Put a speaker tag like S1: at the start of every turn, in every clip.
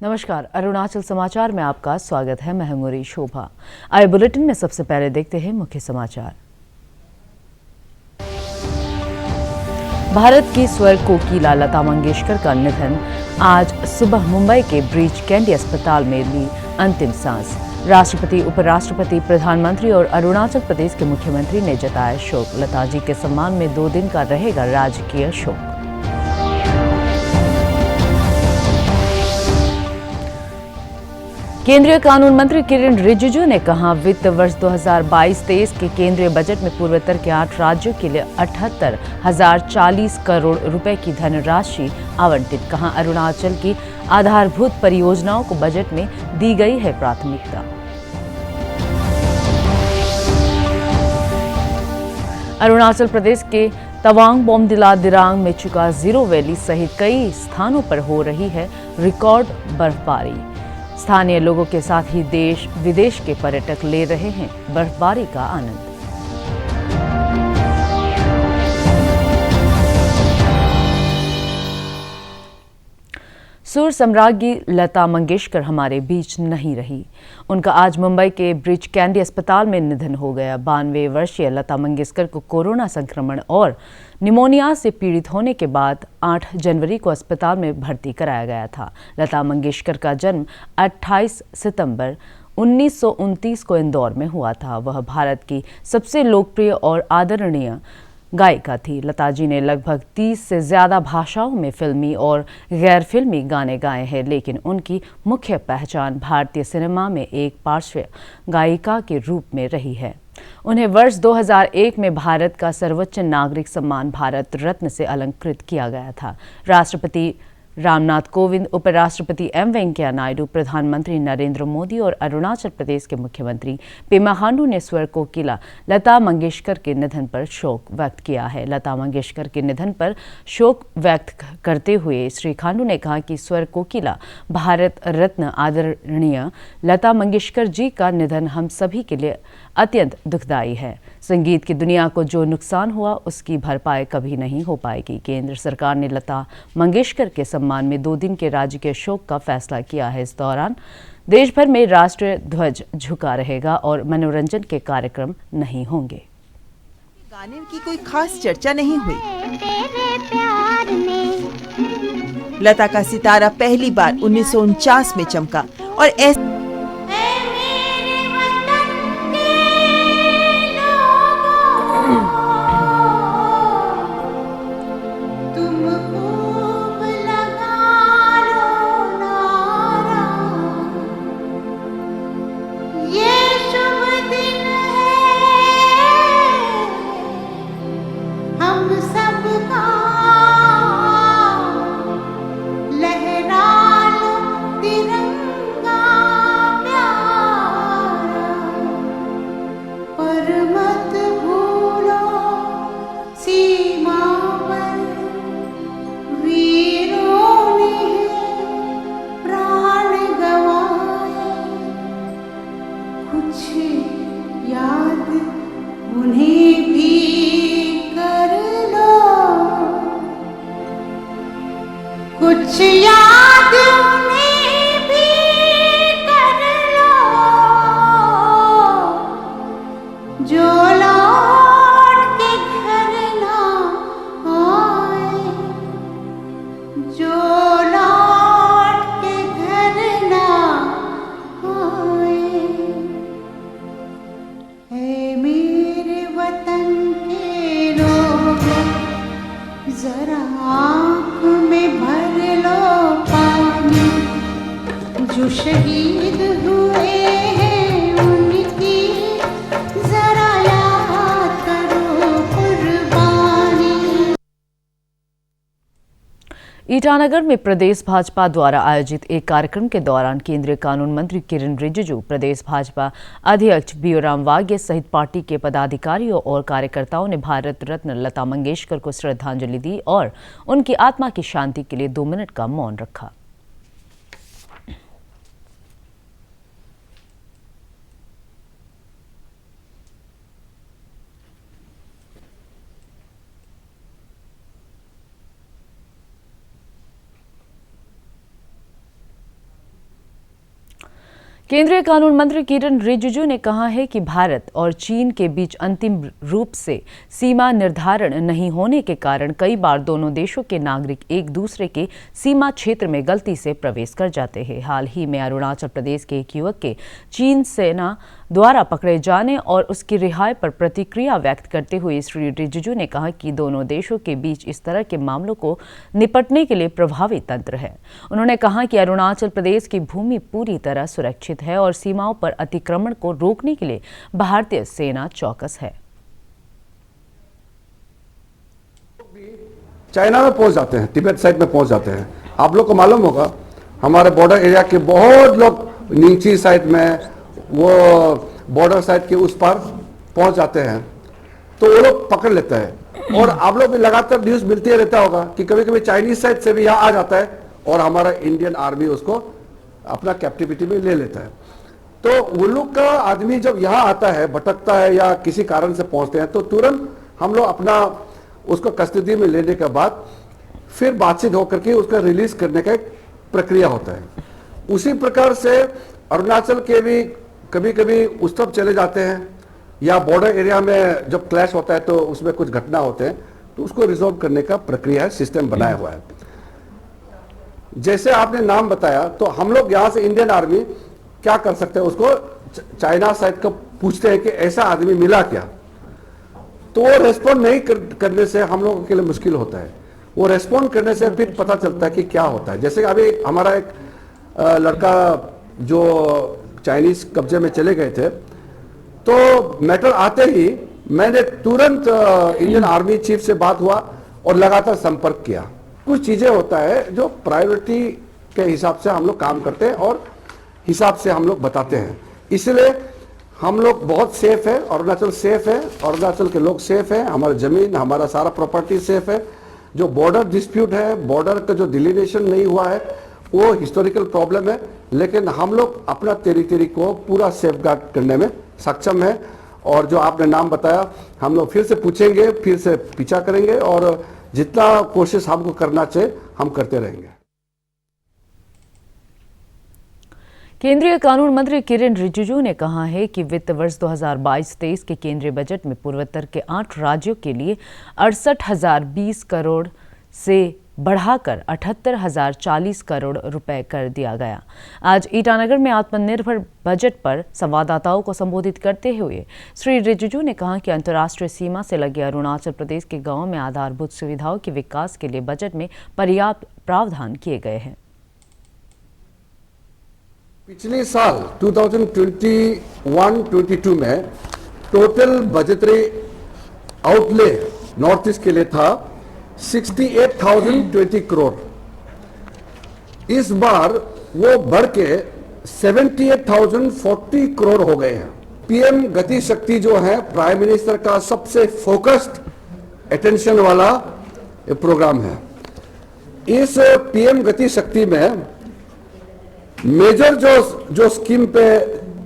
S1: नमस्कार, अरुणाचल समाचार में आपका स्वागत है। मैं हूं शोभा। आइए बुलेटिन में सबसे पहले देखते हैं मुख्य समाचार। भारत की स्वर कोकिला लता मंगेशकर का निधन। आज सुबह मुंबई के ब्रीच कैंडी अस्पताल में ली अंतिम सांस। राष्ट्रपति, उपराष्ट्रपति, प्रधानमंत्री और अरुणाचल प्रदेश के मुख्यमंत्री ने जताया शोक। लता जी के सम्मान में 2 दिन का रहेगा राजकीय शोक। केंद्रीय कानून मंत्री किरेन रिजिजू ने कहा, वित्त वर्ष 2022-23 के केंद्रीय बजट में पूर्वोत्तर के 8 राज्यों के लिए 78,040 करोड़ रुपए की धनराशि आवंटित। कहा, अरुणाचल की आधारभूत परियोजनाओं को बजट में दी गई है प्राथमिकता। अरुणाचल प्रदेश के तवांग, बोमडिला, दिरांग, मेचुका, जीरो वैली सहित कई स्थानों पर हो रही है रिकॉर्ड बर्फबारी। स्थानीय लोगों के साथ ही देश विदेश के पर्यटक ले रहे हैं बर्फबारी का आनंद। सुर सम्राज्ञी लता मंगेशकर हमारे बीच नहीं रही। उनका आज मुंबई के ब्रीच कैंडी अस्पताल में निधन हो गया। 92 वर्षीय लता मंगेशकर को कोरोना संक्रमण और निमोनिया से पीड़ित होने के बाद 8 जनवरी को अस्पताल में भर्ती कराया गया था। लता मंगेशकर का जन्म 28 सितंबर 1929 को इंदौर में हुआ था। वह भारत की सबसे लोकप्रिय और आदरणीय गायिका थी। लता जी ने लगभग 30 से ज्यादा भाषाओं में फिल्मी और गैर फिल्मी गाने गाए हैं, लेकिन उनकी मुख्य पहचान भारतीय सिनेमा में एक पार्श्व गायिका के रूप में रही है। उन्हें वर्ष 2001 में भारत का सर्वोच्च नागरिक सम्मान भारत रत्न से अलंकृत किया गया था। राष्ट्रपति रामनाथ कोविंद, उपराष्ट्रपति एम वेंकैया नायडू, प्रधानमंत्री नरेंद्र मोदी और अरुणाचल प्रदेश के मुख्यमंत्री पेमा खांडू ने स्वर कोकिला लता मंगेशकर के निधन पर शोक व्यक्त किया है। लता मंगेशकर के निधन पर शोक व्यक्त करते हुए श्री खांडू ने कहा कि स्वर कोकिला भारत रत्न आदरणीय लता मंगेशकर जी का निधन हम सभी के लिए अत्यंत दुखदायी है। संगीत की दुनिया को जो नुकसान हुआ उसकी भरपाई कभी नहीं हो पाएगी। केंद्र सरकार ने लता मंगेशकर के सम्मान में 2 दिन के राजकीय शोक का फैसला किया है। इस दौरान देश भर में राष्ट्रीय ध्वज झुका रहेगा और मनोरंजन के कार्यक्रम नहीं होंगे।
S2: गाने की कोई खास चर्चा नहीं हुई। लता का सितारा पहली बार 1949 में चमका और ऐसे
S3: शहीद हुए हैं उनकी जरा याद करो कुर्बानी।
S1: ईटानगर में प्रदेश भाजपा द्वारा आयोजित एक कार्यक्रम के दौरान केंद्रीय कानून मंत्री किरेन रिजिजू, प्रदेश भाजपा अध्यक्ष बीओराम वाघे सहित पार्टी के पदाधिकारियों और कार्यकर्ताओं ने भारत रत्न लता मंगेशकर को श्रद्धांजलि दी और उनकी आत्मा की शांति के लिए 2 मिनट का मौन रखा। केंद्रीय कानून मंत्री किरण रिजिजू ने कहा है कि भारत और चीन के बीच अंतिम रूप से सीमा निर्धारण नहीं होने के कारण कई बार दोनों देशों के नागरिक एक दूसरे के सीमा क्षेत्र में गलती से प्रवेश कर जाते हैं। हाल ही में अरुणाचल प्रदेश के एक युवक के चीन सेना द्वारा पकड़े जाने और उसकी रिहाई पर प्रतिक्रिया व्यक्त करते हुए श्री रिजिजू ने कहा कि दोनों देशों के बीच इस तरह के मामलों को निपटने के लिए प्रभावी तंत्र है। उन्होंने कहा कि अरुणाचल प्रदेश की भूमि पूरी तरह सुरक्षित है और सीमाओं पर अतिक्रमण को रोकने के लिए भारतीय सेना चौकस है।
S4: चाइना में पहुंच जाते हैं, तिब्बत साइड में पहुंच जाते हैं। आप लोग को मालूम होगा हमारे बॉर्डर एरिया के बहुत लोग नीची साइड में, वो बॉर्डर साइड के उस पार पहुंच जाते हैं, तो वो लोग पकड़ लेते हैं। और आप लोग भी लगातार न्यूज मिलते रहता होगा कि कभी कभी चाइनीज साइड से भी यहाँ आ जाता है और हमारा इंडियन आर्मी उसको अपना कैप्टिविटी में ले लेता है। तो वो लोग का आदमी जब यहाँ आता है, भटकता है या किसी कारण से पहुंचते हैं, तो तुरंत हम लोग अपना उसको कस्टडी में लेने के बाद फिर बातचीत होकर के उसका रिलीज करने का एक प्रक्रिया होता है। उसी प्रकार से अरुणाचल के भी कभी कभी उस तरफ चले जाते हैं या बॉर्डर एरिया में जब क्लैश होता है तो उसमें कुछ घटना होते हैं, तो उसको रिजॉल्व करने का प्रक्रिया है, सिस्टम बनाया हुआ है। जैसे आपने नाम बताया, तो हम लोग यहाँ से इंडियन आर्मी क्या कर सकते हैं, उसको चाइना साइड का पूछते हैं कि ऐसा आदमी मिला क्या। तो वो रेस्पॉन्ड नहीं करने से हम लोगों के लिए मुश्किल होता है। वो रेस्पॉन्ड करने से फिर पता चलता है कि क्या होता है। जैसे अभी हमारा एक लड़का जो चाइनीज कब्जे में चले गए थे, तो मैटर आते ही मैंने तुरंत इंडियन आर्मी चीफ से बात हुआ और लगातार संपर्क किया। कुछ चीजें होता है जो प्रायोरिटी के हिसाब से हम लोग काम करते हैं और हिसाब से हम लोग बताते हैं। इसलिए हम लोग बहुत सेफ है, अरुणाचल सेफ है, अरुणाचल के लोग सेफ है, हमारा जमीन, हमारा सारा प्रॉपर्टी सेफ है। जो बॉर्डर डिस्प्यूट है, बॉर्डर का जो डिलिमिनेशन नहीं हुआ है, वो हिस्टोरिकल प्रॉब्लम है, लेकिन हम लोग अपना टेरिटरी को पूरा सेफगार्ड करने में सक्षम है। और जो आपने नाम बताया, हम लोग फिर से पूछेंगे, फिर से पीछा करेंगे और जितना कोशिश हमको करना चाहिए हम करते रहेंगे।
S1: केंद्रीय कानून मंत्री किरण रिजिजू ने कहा है कि वित्त वर्ष 2022-23 के केंद्रीय बजट में पूर्वोत्तर के 8 राज्यों के लिए 68,020 करोड़ से बढ़ाकर 78,040 करोड़ रुपए कर दिया गया। आज ईटानगर में आत्मनिर्भर बजट पर संवाददाताओं को संबोधित करते हुए श्री रिजिजू ने कहा कि अंतर्राष्ट्रीय सीमा से लगे अरुणाचल प्रदेश के गांवों में आधारभूत सुविधाओं के विकास के लिए बजट में पर्याप्त प्रावधान किए गए हैं।
S4: पिछले साल 2021-22 में total budgetary outlay north east के लिए था 68,020 करोड़। इस बार वो बढ़ के 78,040 करोड़ हो गए हैं। पीएम गति शक्ति जो है प्राइम मिनिस्टर का सबसे फोकस्ड अटेंशन वाला प्रोग्राम है। इस पीएम गति शक्ति में मेजर जो स्कीम पे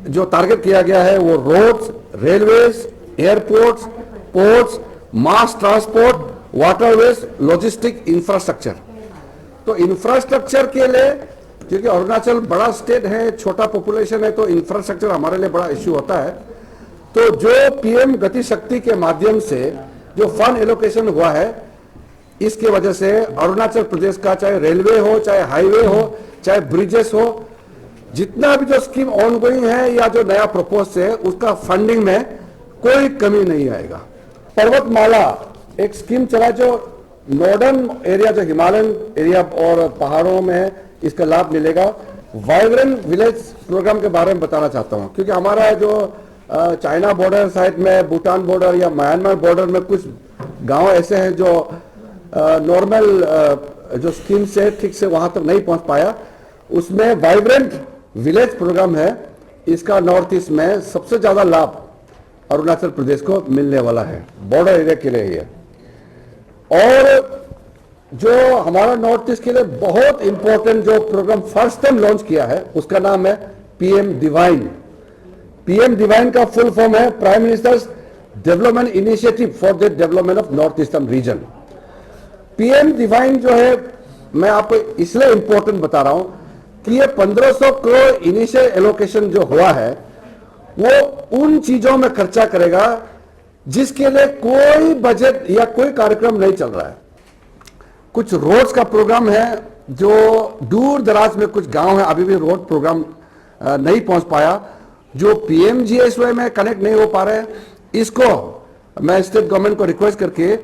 S4: जो टारगेट किया गया है वो roads, railways, airports, ports, mass transport, waterways, logistic, infrastructure. तो इंफ्रास्ट्रक्चर के लिए, क्योंकि अरुणाचल बड़ा स्टेट है, छोटा पॉपुलेशन है, तो इंफ्रास्ट्रक्चर हमारे लिए बड़ा इश्यू होता है। तो जो पीएम गति शक्ति के माध्यम से जो फंड एलोकेशन हुआ है, इसकी वजह से अरुणाचल प्रदेश का चाहे रेलवे हो, चाहे हाईवे हो, चाहे ब्रिजेस हो, जितना भी जो स्कीम ऑन गोइंग है या जो नया प्रपोज है, उसका फंडिंग में कोई कमी नहीं आएगा। पर्वतमाला एक स्कीम चला जो नॉर्दर्न एरिया, जो हिमालयन एरिया और पहाड़ों में इसका लाभ मिलेगा। वाइब्रेंट विलेज प्रोग्राम के बारे में बताना चाहता हूं, क्योंकि हमारा जो चाइना बॉर्डर साइड में, भूटान बॉर्डर या म्यांमार बॉर्डर में कुछ गांव ऐसे हैं जो नॉर्मल जो स्कीम से ठीक से वहां तक नहीं पहुंच पाया। उसमें वाइब्रेंट विलेज प्रोग्राम है, इसका नॉर्थ ईस्ट में सबसे ज्यादा लाभ अरुणाचल प्रदेश को मिलने वाला है, बॉर्डर एरिया के लिए ही है। और जो हमारा नॉर्थ ईस्ट के लिए बहुत इंपॉर्टेंट जो प्रोग्राम फर्स्ट टाइम लॉन्च किया है, उसका नाम है पीएम डिवाइन। पीएम डिवाइन का फुल फॉर्म है prime ministers development initiative for the development of north eastern region. PM divine जो है, मैं आपको इसलिए इंपॉर्टेंट बता रहा हूं कि ये 1500 करोड़ इनिशियल एलोकेशन जो हुआ है वो उन चीजों में खर्चा करेगा जिसके लिए कोई बजट या कोई कार्यक्रम नहीं चल रहा है। कुछ रोड्स का प्रोग्राम है जो दूर दराज में कुछ गांव है, अभी भी रोड प्रोग्राम नहीं पहुंच पाया, जो पीएमजीएसवाई में कनेक्ट नहीं हो पा रहे हैं। इसको मैं स्टेट गवर्नमेंट को रिक्वेस्ट करके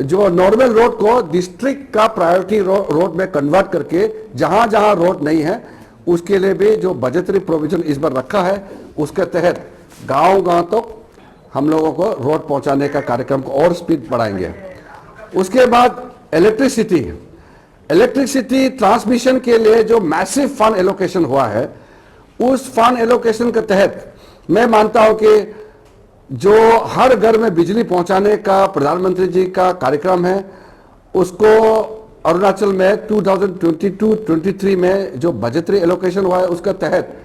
S4: जो नॉर्मल रोड को डिस्ट्रिक्ट का प्रायोरिटी रोड में कन्वर्ट करके जहां जहां रोड नहीं है उसके लिए भी जो बजटरी प्रोविजन इस बार रखा है उसके तहत गांव-गांव तक हम लोगों को रोड पहुंचाने का कार्यक्रम को और स्पीड बढ़ाएंगे। उसके बाद इलेक्ट्रिसिटी ट्रांसमिशन के लिए जो मैसिव फंड एलोकेशन हुआ है, उस फंड एलोकेशन के तहत मैं मानता हूं कि जो हर घर में बिजली पहुंचाने का प्रधानमंत्री जी का कार्यक्रम है उसको अरुणाचल में 2022-23 में जो बजटरी एलोकेशन हुआ है उसके तहत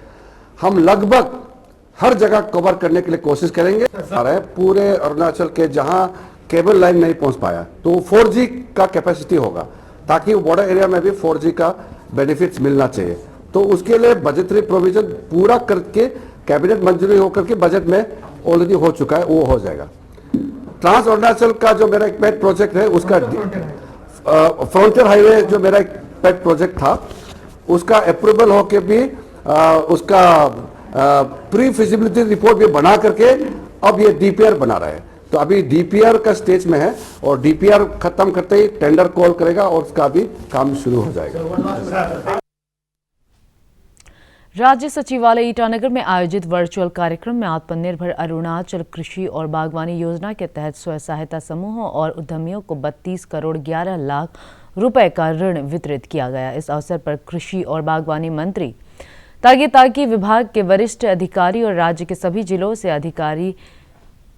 S4: हम लगभग हर जगह कवर करने के लिए कोशिश करेंगे। पूरे अरुणाचल के जहां केबल लाइन नहीं पहुंच पाया तो 4G का कैपेसिटी होगा ताकि बॉर्डर एरिया में भी 4G का बेनिफिट्स मिलना चाहिए। तो उसके लिए बजटरी प्रोविजन पूरा करके कैबिनेट मंजूरी होकर के बजट में ऑलरेडी हो चुका है, वो हो जाएगा। ट्रांस अरुणाचल का जो मेरा एक पेट प्रोजेक्ट है उसका फ्रंटियर हाईवे जो मेरा एक पेट प्रोजेक्ट था उसका अप्रूवल होके भी उसका प्री फिजिबिलिटी रिपोर्ट भी बना करके अब ये डीपीआर बना रहा है। तो अभी डीपीआर का स्टेज में है और डीपीआर खत्म करते ही टेंडर कॉल करेगा और उसका भी काम शुरू हो जाएगा।
S1: राज्य सचिवालय ईटानगर में आयोजित वर्चुअल कार्यक्रम में आत्मनिर्भर अरुणाचल कृषि और बागवानी योजना के तहत स्वयं सहायता समूहों और उद्यमियों को 32 करोड़ 11 लाख रुपए का ऋण वितरित किया गया। इस अवसर पर कृषि और बागवानी मंत्री तागी विभाग के वरिष्ठ अधिकारी और राज्य के सभी जिलों से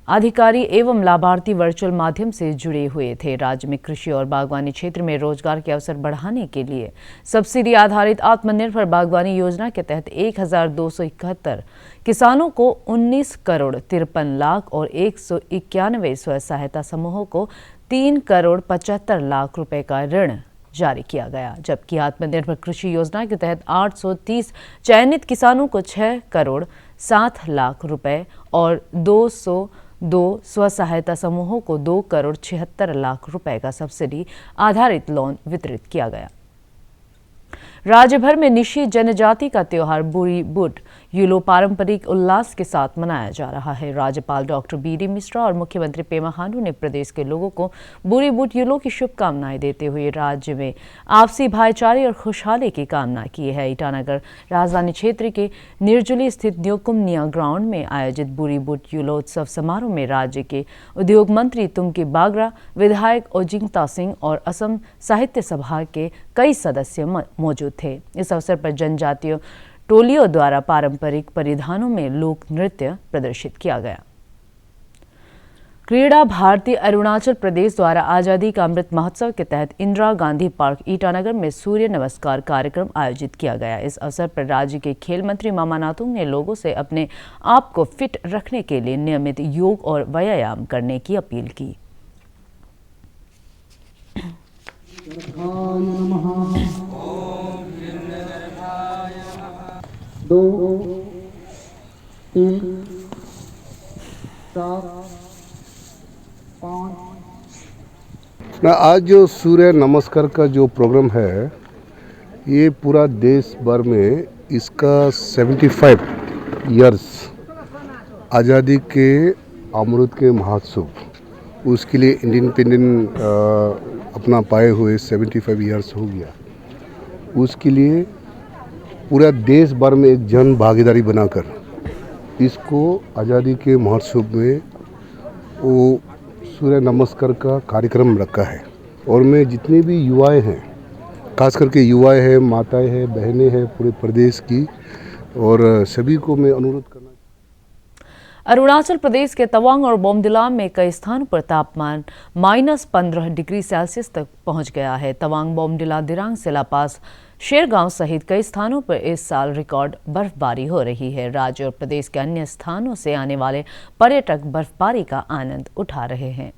S1: अधिकारी एवं लाभार्थी वर्चुअल माध्यम से जुड़े हुए थे। राज्य में कृषि और बागवानी क्षेत्र में रोजगार के अवसर बढ़ाने के लिए सब्सिडी आधारित आत्मनिर्भर बागवानी योजना के तहत 1271 किसानों को 19 करोड़ 53 लाख और 191 स्वयं सहायता समूहों को 3 करोड़ 75 लाख रुपए का ऋण जारी किया गया, जबकि आत्मनिर्भर कृषि योजना के तहत 830 चयनित किसानों को 6 करोड़ 7 लाख रुपए और 202 स्व सहायता समूहों को 2 करोड़ 76 लाख रुपए का सब्सिडी आधारित लोन वितरित किया गया। राज्य भर में निशी जनजाति का त्योहार बुरी बुट यूलो पारंपरिक उल्लास के साथ मनाया जा रहा है। राज्यपाल डॉक्टर बी.डी. मिश्रा और मुख्यमंत्री पेमा खांडू ने प्रदेश के लोगों को बुरी बुट यूलो की शुभकामनाएं देते हुए राज्य में आपसी भाईचारे और खुशहाली की कामना की है। ईटानगर राजधानी क्षेत्र के निर्जुली स्थित न्योकुमनिया ग्राउंड में आयोजित बुरी बुट यूलो उत्सव समारोह में राज्य के उद्योग मंत्री तुमकी बागरा, विधायक ओजिंगता सिंह और असम साहित्य सभा के कई सदस्य मौजूद थे। इस अवसर पर जनजातीय टोलियों द्वारा पारंपरिक परिधानों में लोक नृत्य प्रदर्शित किया गया। क्रीड़ा भारती अरुणाचल प्रदेश द्वारा आजादी का अमृत महोत्सव के तहत इंदिरा गांधी पार्क ईटानगर में सूर्य नमस्कार कार्यक्रम आयोजित किया गया। इस अवसर पर राज्य के खेल मंत्री मामा नातुंग ने लोगों से अपने आप को फिट रखने के लिए नियमित योग और व्यायाम करने की अपील की।
S5: आज जो सूर्य नमस्कार का जो प्रोग्राम है ये पूरा देश भर में इसका 75 इयर्स आज़ादी के अमृत के महोत्सव उसके लिए इंडिपेंडेंट अपना पाए हुए 75 इयर्स हो गया। उसके लिए पूरा देश भर में एक जन भागीदारी बनाकर इसको आज़ादी के महोत्सव में वो सूर्य नमस्कार का कार्यक्रम रखा है। और मैं जितने भी युवाएं हैं, खास करके युवाएं हैं, माताएं हैं, बहनें हैं पूरे प्रदेश की, और सभी को मैं अनुरोध करना।
S1: अरुणाचल प्रदेश के तवांग और बोमडिला में कई स्थानों पर तापमान -15 डिग्री सेल्सियस तक पहुंच गया है। तवांग, बोमडिला, दिरांग, सेलापास, शेरगांव सहित कई स्थानों पर इस साल रिकॉर्ड बर्फबारी हो रही है। राज्य और प्रदेश के अन्य स्थानों से आने वाले पर्यटक बर्फबारी का आनंद उठा रहे हैं।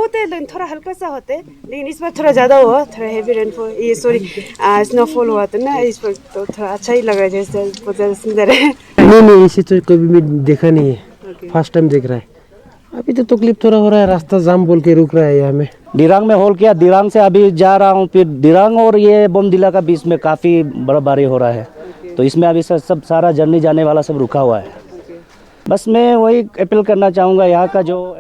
S6: होते हैं थोड़ा हल्का सा होते हैं, लेकिन इस बार थोड़ा ज़्यादा हुआ, थोड़ा हेवी रेनफॉल, ये सॉरी स्नोफॉल हुआ था ना, इस पर तो थोड़ा अच्छा ही लग रहा है, जैसे बहुत ज़्यादा सुंदर है।
S7: नहीं इसे तो कभी भी देखा नहीं है, फर्स्ट टाइम देख रहा है। अभी तो तकलीफ थोड़ा हो रहा है, रास्ता जाम बोल के रुक रहा है यहाँ में।
S8: दिरांग में होल किया, दिरांग से अभी जा रहा हूँ, फिर दिरांग और ये बोमदिला का बीच में काफ़ी बर्फबारी हो रहा है, तो इसमें अभी सब सारा जर्नी जाने वाला सब रुका हुआ है। बस मैं वही अपील करना चाहूँगा यहाँ का जो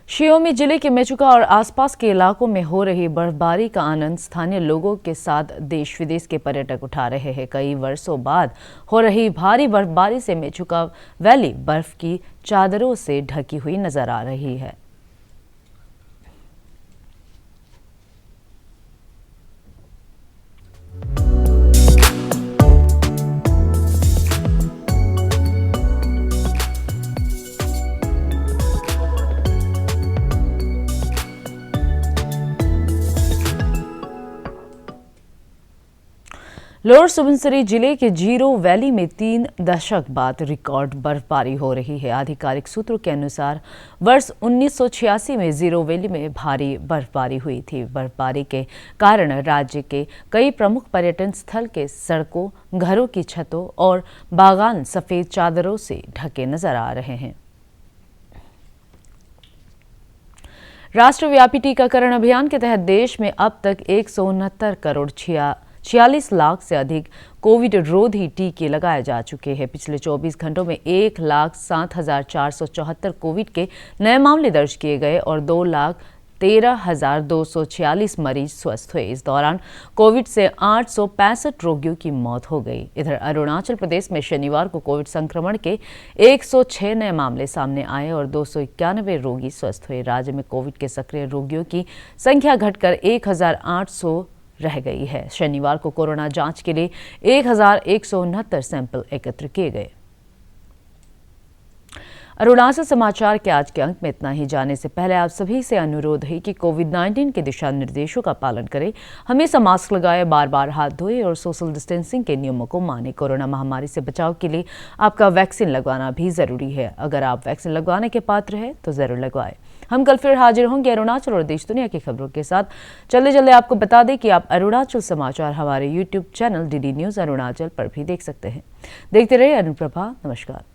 S1: शियोमी जिले के मेचुका और आसपास के इलाकों में हो रही बर्फबारी का आनंद स्थानीय लोगों के साथ देश विदेश के पर्यटक उठा रहे हैं। कई वर्षों बाद हो रही भारी बर्फबारी से मेचुका वैली बर्फ की चादरों से ढकी हुई नजर आ रही है। लोअर सुबनसिरी जिले के जीरो वैली में 3 दशक बाद रिकॉर्ड बर्फबारी हो रही है। आधिकारिक सूत्रों के अनुसार वर्ष 1986 में जीरो वैली में भारी बर्फबारी हुई थी। बर्फबारी के कारण राज्य के कई प्रमुख पर्यटन स्थल के सड़कों, घरों की छतों और बागान सफेद चादरों से ढके नजर आ रहे हैं। राष्ट्रव्यापी टीकाकरण अभियान के तहत देश में अब तक 169 करोड़ 46 लाख से अधिक कोविड रोधी टीके लगाए जा चुके हैं। पिछले 24 घंटों में 1,07,474 कोविड के नए मामले दर्ज किए गए और 2,13,246 मरीज स्वस्थ हुए। इस दौरान कोविड से 865 रोगियों की मौत हो गई। इधर अरुणाचल प्रदेश में शनिवार को कोविड संक्रमण के 106 नए मामले सामने आए और 291 रोगी स्वस्थ हुए। राज्य में कोविड के सक्रिय रोगियों की संख्या घटकर 1,800 रह गई है। शनिवार को कोरोना जांच के लिए 1,169 सैंपल एकत्र किए गए। अरुणाचल समाचार के आज के अंक में इतना ही। जाने से पहले आप सभी से अनुरोध है कि कोविड-19 के दिशा निर्देशों का पालन करें, हमेशा मास्क लगाएं, बार बार हाथ धोएं और सोशल डिस्टेंसिंग के नियमों को मानें। कोरोना महामारी से बचाव के लिए आपका वैक्सीन लगवाना भी जरूरी है। अगर आप वैक्सीन लगवाने के पात्र हैं तो जरूर लगवाएं। हम कल फिर हाजिर होंगे अरुणाचल और देश दुनिया की खबरों के साथ। जल्दी आपको बता दें कि आप अरुणाचल समाचार हमारे YouTube channel DD news Arunachal पर भी देख सकते हैं। देखते रहिए अनुप्रभा। नमस्कार।